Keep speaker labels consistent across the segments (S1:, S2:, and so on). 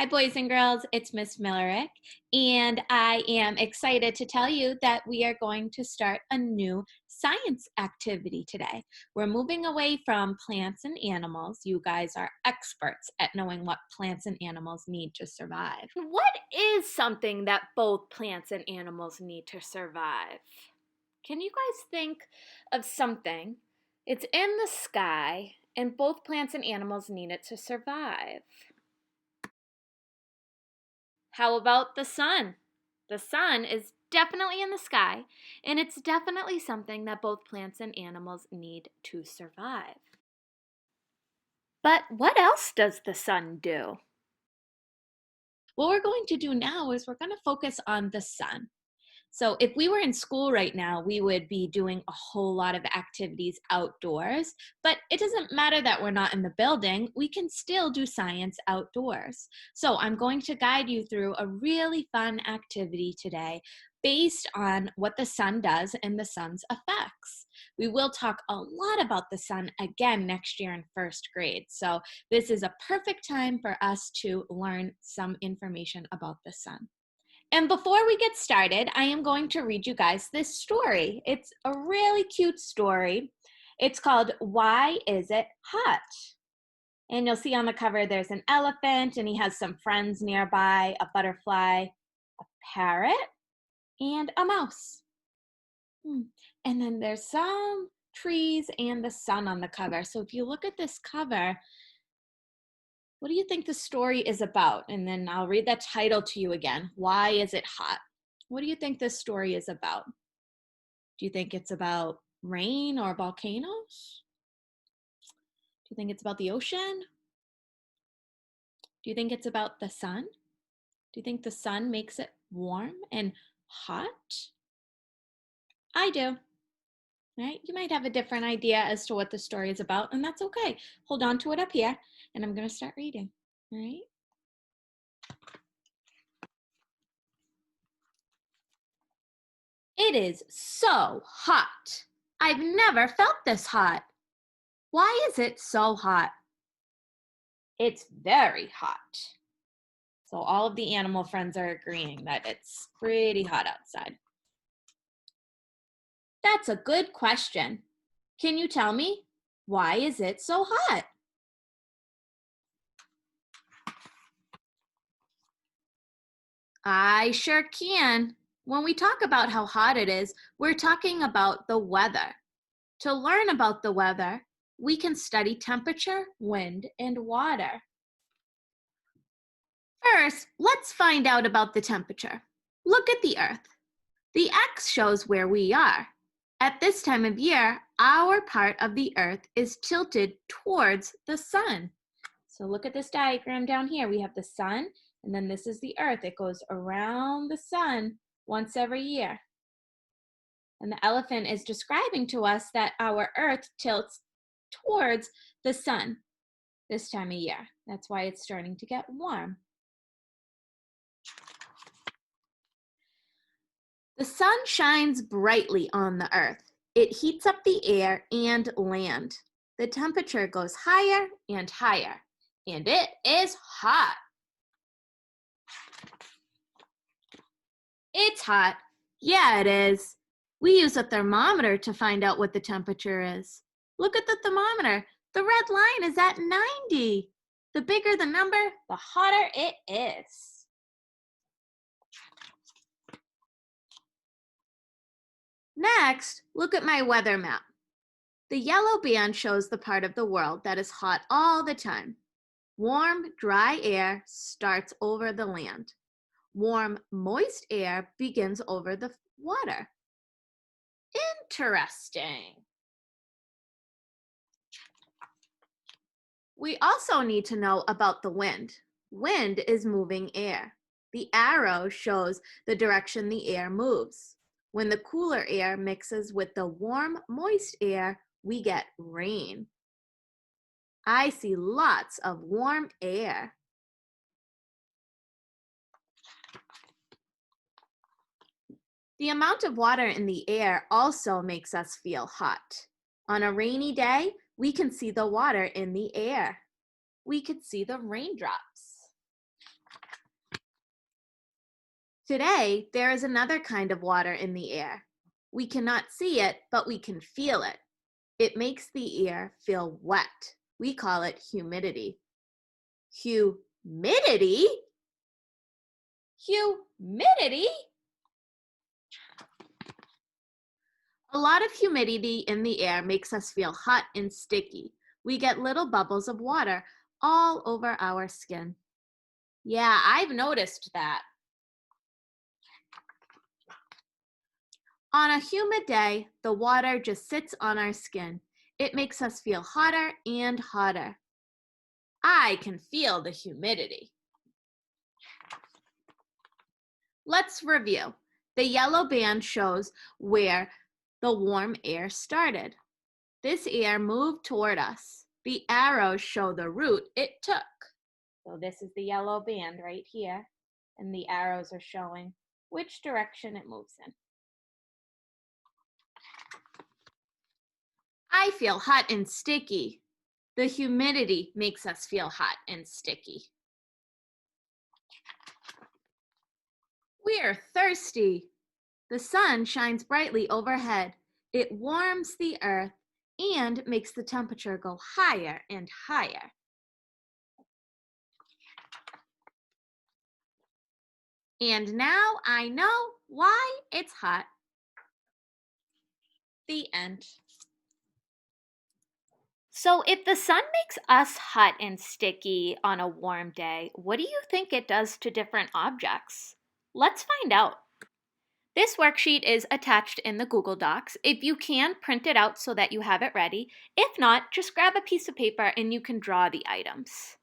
S1: Hi, boys and girls. It's Miss Millerick, and I am excited to tell you that we are going to start a new science activity today. We're moving away from plants and animals. You guys are experts at knowing what plants and animals need to survive.
S2: What is something that both plants and animals need to survive? Can you guys think of something? It's in the sky, and both plants and animals need it to survive. How about the sun? The sun is definitely in the sky, and it's definitely something that both plants and animals need to survive. But what else does the sun do?
S1: What we're going to do now is we're going to focus on the sun. So if we were in school right now, we would be doing a whole lot of activities outdoors, but it doesn't matter that we're not in the building, we can still do science outdoors. So I'm going to guide you through a really fun activity today based on what the sun does and the sun's effects. We will talk a lot about the sun again next year in first grade. So this is a perfect time for us to learn some information about the sun. And before we get started, I am going to read you guys this story. It's a really cute story. It's called Why Is It Hot? And you'll see on the cover there's an elephant and he has some friends nearby, a butterfly, a parrot, and a mouse. And then there's some trees and the sun on the cover. So if you look at this cover, what do you think the story is about? And then I'll read that title to you again. Why is it hot? What do you think this story is about? Do you think it's about rain or volcanoes? Do you think it's about the ocean? Do you think it's about the sun? Do you think the sun makes it warm and hot? I do. Right? You might have a different idea as to what the story is about, and that's okay. Hold on to it up here, and I'm going to start reading. All right? It is so hot. I've never felt this hot. Why is it so hot? It's very hot. So all of the animal friends are agreeing that it's pretty hot outside. That's a good question. Can you tell me, why is it so hot? I sure can. When we talk about how hot it is, we're talking about the weather. To learn about the weather, we can study temperature, wind, and water. First, let's find out about the temperature. Look at the Earth. The X shows where we are. At this time of year, our part of the Earth is tilted towards the sun. So look at this diagram down here. We have the sun, and then this is the Earth. It goes around the sun once every year. And the elephant is describing to us that our Earth tilts towards the sun this time of year. That's why it's starting to get warm. The sun shines brightly on the Earth. It heats up the air and land. The temperature goes higher and higher, and it is hot. It's hot. Yeah, it is. We use a thermometer to find out what the temperature is. Look at the thermometer. The red line is at 90. The bigger the number, the hotter it is. Next, look at my weather map. The yellow band shows the part of the world that is hot all the time. Warm, dry air starts over the land. Warm, moist air begins over the water. Interesting. We also need to know about the wind. Wind is moving air. The arrow shows the direction the air moves. When the cooler air mixes with the warm, moist air, we get rain. I see lots of warm air. The amount of water in the air also makes us feel hot. On a rainy day, we can see the water in the air. We could see the raindrops. Today, there is another kind of water in the air. We cannot see it, but we can feel it. It makes the air feel wet. We call it humidity. Humidity? Humidity? A lot of humidity in the air makes us feel hot and sticky. We get little bubbles of water all over our skin. Yeah, I've noticed that. On a humid day, the water just sits on our skin. It makes us feel hotter and hotter. I can feel the humidity. Let's review. The yellow band shows where the warm air started. This air moved toward us. The arrows show the route it took. So this is the yellow band right here, and the arrows are showing which direction it moves in. I feel hot and sticky. The humidity makes us feel hot and sticky. We're thirsty. The sun shines brightly overhead. It warms the earth and makes the temperature go higher and higher. And now I know why it's hot. The end.
S2: So, if the sun makes us hot and sticky on a warm day, what do you think it does to different objects? Let's find out. This worksheet is attached in the Google Docs. If you can, print it out so that you have it ready. If not, just grab a piece of paper and you can draw the items.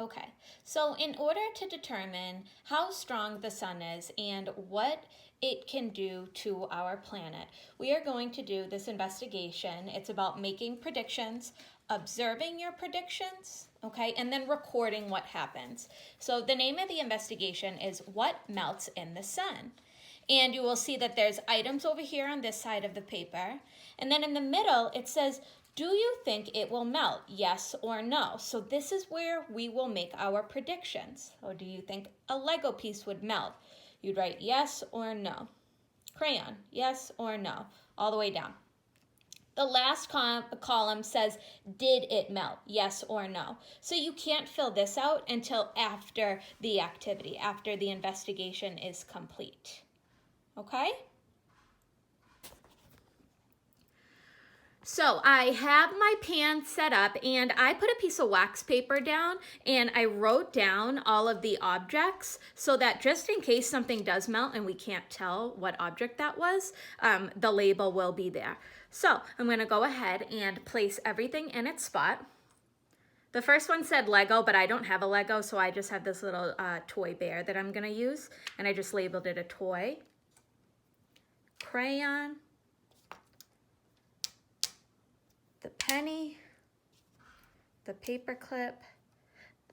S2: Okay, so in order to determine how strong the sun is and what it can do to our planet, we are going to do this investigation. It's about making predictions, observing your predictions, okay, and then recording what happens. So the name of the investigation is What Melts in the Sun? And you will see that there's items over here on this side of the paper. And then in the middle, it says, do you think it will melt? Yes or no? So this is where we will make our predictions. So do you think a Lego piece would melt? You'd write yes or no. Crayon, yes or no, all the way down. The last column says, did it melt? Yes or no. So you can't fill this out until after the activity, after the investigation is complete. Okay? So I have my pan set up and I put a piece of wax paper down and I wrote down all of the objects so that just in case something does melt and we can't tell what object that was, the label will be there. So I'm gonna go ahead and place everything in its spot. The first one said Lego, but I don't have a Lego, so I just have this little toy bear that I'm gonna use, and I just labeled it a toy. Crayon, the penny, the paper clip,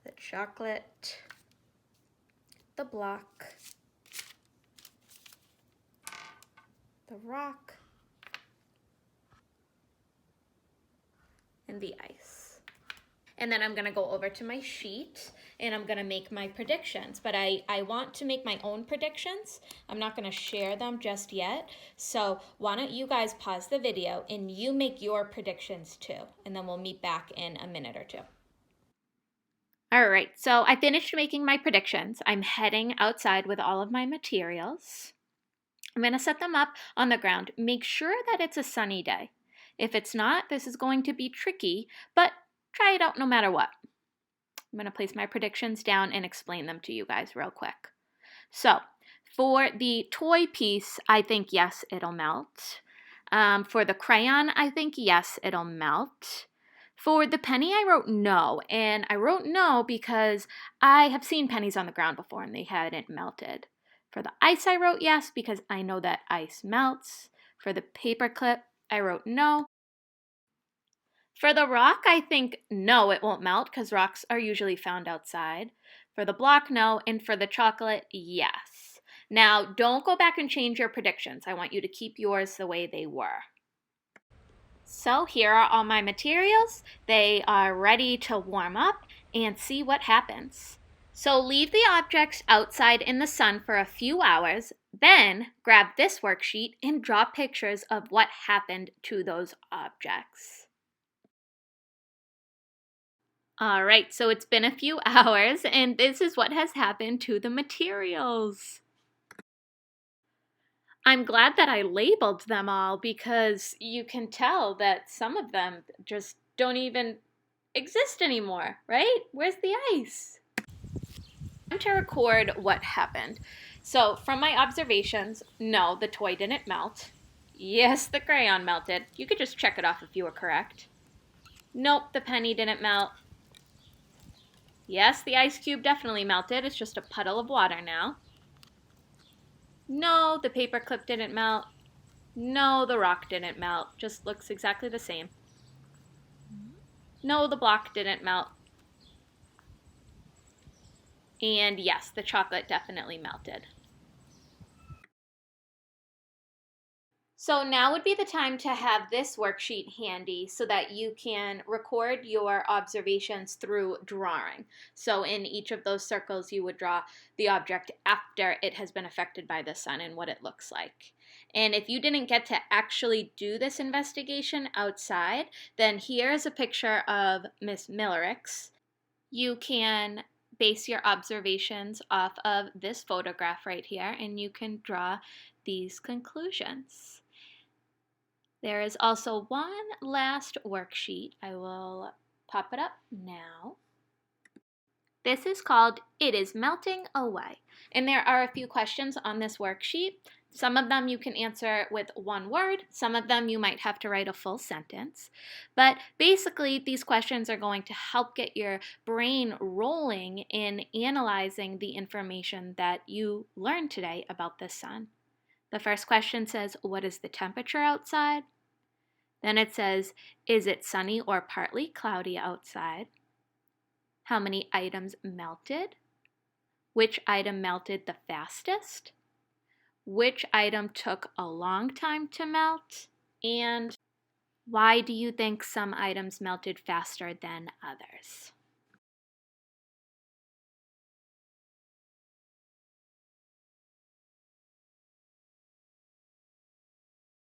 S2: the chocolate, the block, the rock, and the ice. And then I'm gonna go over to my sheet and I'm gonna make my predictions, but I want to make my own predictions. I'm not gonna share them just yet. So why don't you guys pause the video and you make your predictions too, and then we'll meet back in a minute or two. All right, so I finished making my predictions. I'm heading outside with all of my materials. I'm gonna set them up on the ground. Make sure that it's a sunny day. If it's not, this is going to be tricky, but try it out no matter what. I'm going to place my predictions down and explain them to you guys real quick. So, for the toy piece, I think yes, it'll melt. For the crayon, I think yes, it'll melt. For the penny, I wrote no, and I wrote no because I have seen pennies on the ground before and they hadn't melted. For the ice, I wrote yes because I know that ice melts. For the paper clip, I wrote no. For the rock, I think no, it won't melt because rocks are usually found outside. For the block, no. And for the chocolate, yes. Now, don't go back and change your predictions. I want you to keep yours the way they were. So here are all my materials. They are ready to warm up and see what happens. So leave the objects outside in the sun for a few hours, then grab this worksheet and draw pictures of what happened to those objects. All right, so it's been a few hours, and this is what has happened to the materials. I'm glad that I labeled them all because you can tell that some of them just don't even exist anymore, right? Where's the ice? I'm to record what happened. So, from my observations, no, the toy didn't melt. Yes, the crayon melted. You could just check it off if you were correct. Nope, the penny didn't melt. Yes, the ice cube definitely melted. It's just a puddle of water now. No, the paper clip didn't melt. No, the rock didn't melt. Just looks exactly the same. No, the block didn't melt. And yes, the chocolate definitely melted. So now would be the time to have this worksheet handy so that you can record your observations through drawing. So in each of those circles, you would draw the object after it has been affected by the sun and what it looks like. And if you didn't get to actually do this investigation outside, then here's a picture of Miss Millerix. You can base your observations off of this photograph right here, and you can draw these conclusions. There is also one last worksheet. I will pop it up now. This is called It is Melting Away. And there are a few questions on this worksheet. Some of them you can answer with one word. Some of them you might have to write a full sentence. But basically, these questions are going to help get your brain rolling in analyzing the information that you learned today about the sun. The first question says, what is the temperature outside? Then it says, is it sunny or partly cloudy outside? How many items melted? Which item melted the fastest? Which item took a long time to melt? And why do you think some items melted faster than others?